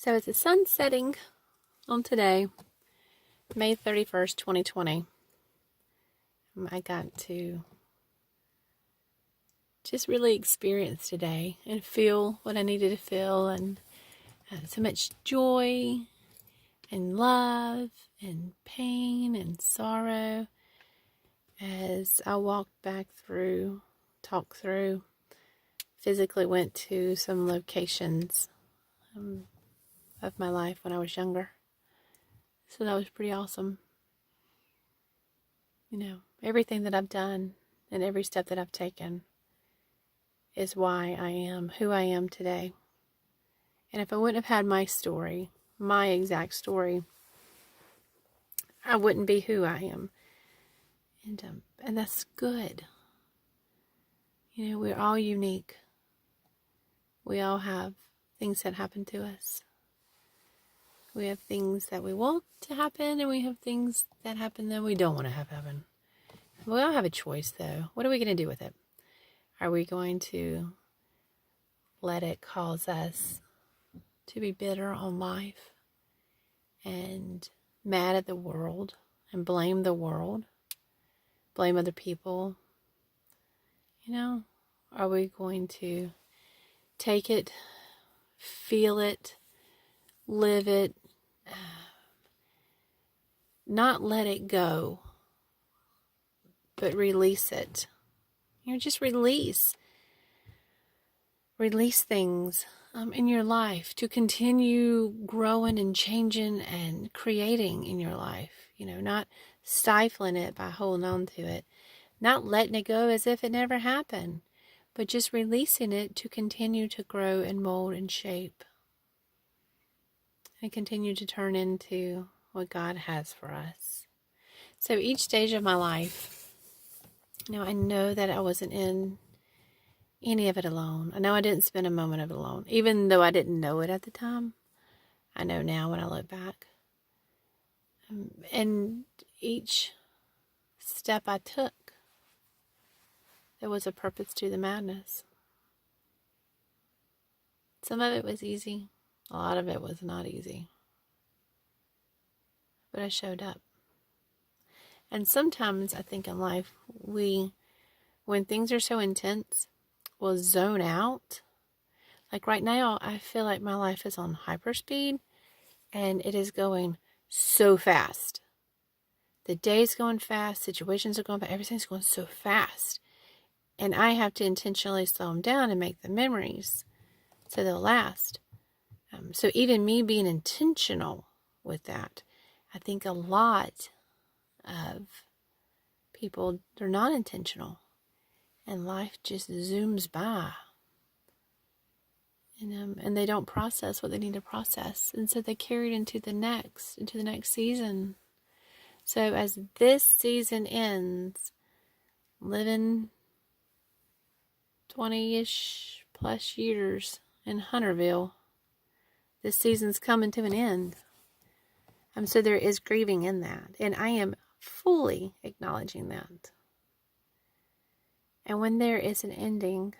So it's the sun setting on today, May 31st, 2020. I got to just really experience today and feel what I needed to feel, and so much joy and love and pain and sorrow as I walked back through, talked through, physically went to some locations of my life when I was younger. So that was pretty awesome. You know, everything that I've done and every step that I've taken is why I am who I am today. And if I wouldn't have had my story, my exact story, I wouldn't be who I am. And that's good. You know, we're all unique. We all have things that happen to us. We have things that we want to happen, and we have things that happen that we don't want to have happen. We all have a choice, though. What are we going to do with it? Are we going to let it cause us to be bitter on life and mad at the world and blame the world, blame other people? You know, are we going to take it, feel it, live it, not let it go, but release it? You know, just release things in your life to continue growing and changing and creating in your life. You know, not stifling it by holding on to it, not letting it go as if it never happened, but just releasing it to continue to grow and mold and shape and continue to turn into what God has for us. So each stage of my life, you know, I know that I wasn't in any of it alone. I know I didn't spend a moment of it alone, even though I didn't know it at the time. I know now when I look back. And each step I took, there was a purpose to the madness. Some of it was easy. A lot of it was not easy. But I showed up. And sometimes I think in life, when things are so intense, we'll zone out. Like right now, I feel like my life is on hyperspeed and it is going so fast. The day's going fast, situations are going fast, everything's going so fast. And I have to intentionally slow them down and make the memories so they'll last. So even me being intentional with that, I think a lot of people, they're not intentional. And life just zooms by. And they don't process what they need to process. And so they carry it into the next season. So as this season ends, living 20-ish plus years in Hunterville, this season's coming to an end. So there is grieving in that. And I am fully acknowledging that. And when there is an ending,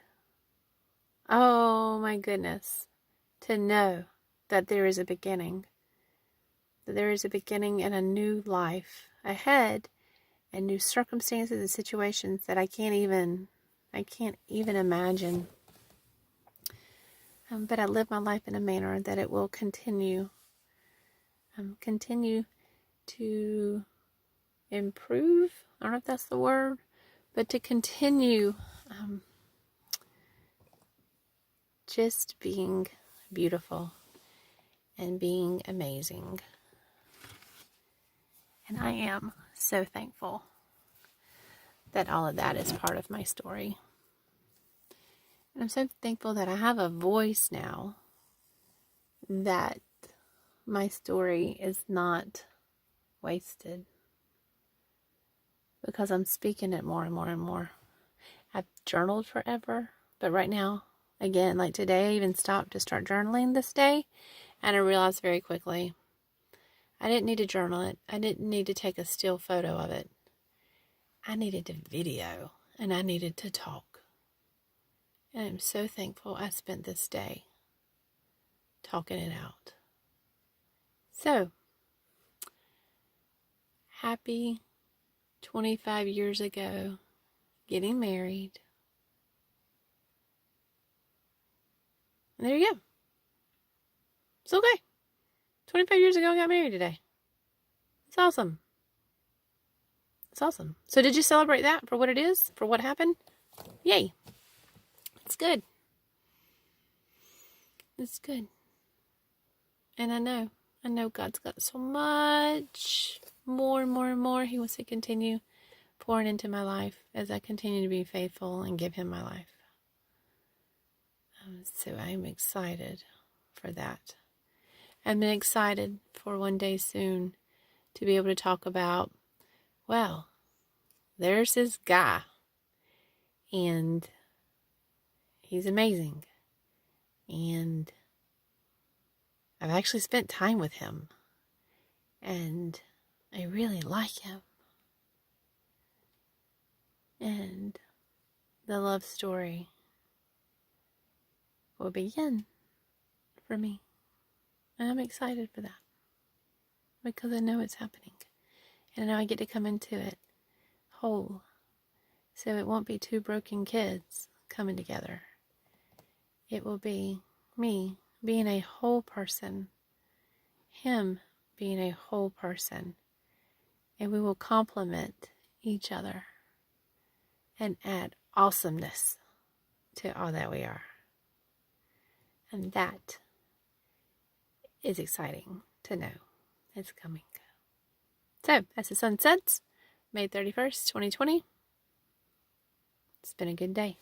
oh my goodness, to know that there is a beginning. That there is a beginning and a new life ahead, and new circumstances and situations that I can't even imagine. But I live my life in a manner that it will continue to improve. I don't know if that's the word, but to continue just being beautiful and being amazing. And I am so thankful that all of that is part of my story. And I'm so thankful that I have a voice now, that my story is not wasted, because I'm speaking it more and more and more. I've journaled forever, but right now, again, like today, I even stopped to start journaling this day, and I realized very quickly I didn't need to journal it. I didn't need to take a still photo of it. I needed to video, and I needed to talk. And I'm so thankful I spent this day talking it out. So, happy 25 years ago, getting married. And there you go. It's okay. 25 years ago, I got married today. It's awesome. It's awesome. So did you celebrate that for what it is? For what happened? Yay. It's good. It's good. And I know God's got so much more and more and more He wants to continue pouring into my life as I continue to be faithful and give Him my life. So I'm excited for that. I'm excited for one day soon to be able to talk about, well, there's this guy, and he's amazing, and I've actually spent time with him, and I really like him, and the love story will begin for me, and I'm excited for that, because I know it's happening, and I know I get to come into it whole, so it won't be two broken kids coming together. It will be me being a whole person, him being a whole person, and we will complement each other and add awesomeness to all that we are. And that is exciting to know it's coming. So, as the sun sets, May 31st, 2020, it's been a good day.